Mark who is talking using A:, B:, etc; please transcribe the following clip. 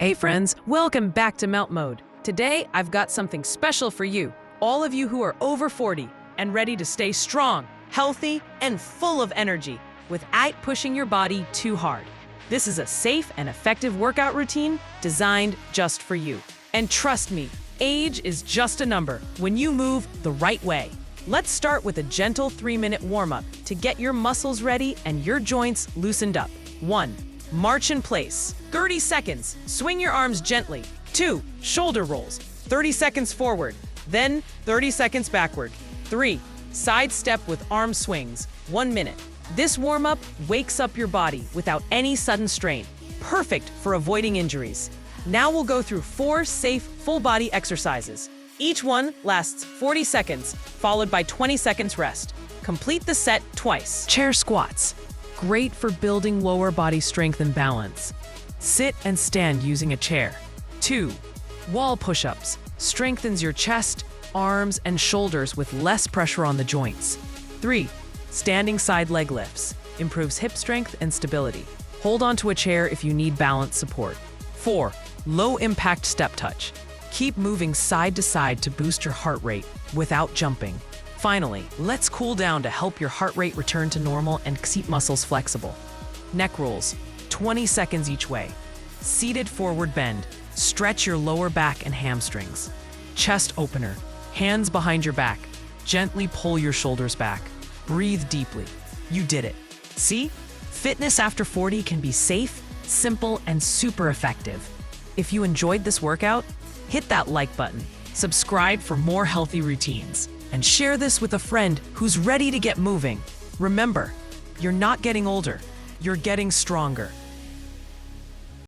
A: Hey friends, welcome back to Melt Mode. Today, I've got something special for you, all of you who are over 40 and ready to stay strong, healthy, and full of energy without pushing your body too hard. This is a safe and effective workout routine designed just for you. And trust me, age is just a number when you move the right way. Let's start with a gentle 3-minute warm-up to get your muscles ready and your joints loosened up. 1. March in place. 30 seconds. Swing your arms gently. 2. Shoulder rolls. 30 seconds forward. Then 30 seconds backward. 3. Side step with arm swings. 1 minute. This warm-up wakes up your body without any sudden strain. Perfect for avoiding injuries. Now we'll go through 4 safe full-body exercises. Each one lasts 40 seconds, followed by 20 seconds rest. Complete the set twice. Chair squats. Great for building lower body strength and balance. Sit and stand using a chair. 2. Wall push-ups. Strengthens your chest, arms, and shoulders with less pressure on the joints. 3. Standing side leg lifts. Improves hip strength and stability. Hold onto a chair if you need balance support. 4. Low impact step touch. Keep moving side to side to boost your heart rate without jumping. Finally, let's cool down to help your heart rate return to normal and keep muscles flexible. Neck rolls, 20 seconds each way. Seated forward bend, stretch your lower back and hamstrings. Chest opener, hands behind your back. Gently pull your shoulders back. Breathe deeply. You did it. See? Fitness after 40 can be safe, simple, and super effective. If you enjoyed this workout, hit that like button, subscribe for more healthy routines, and share this with a friend who's ready to get moving. Remember, you're not getting older, you're getting stronger.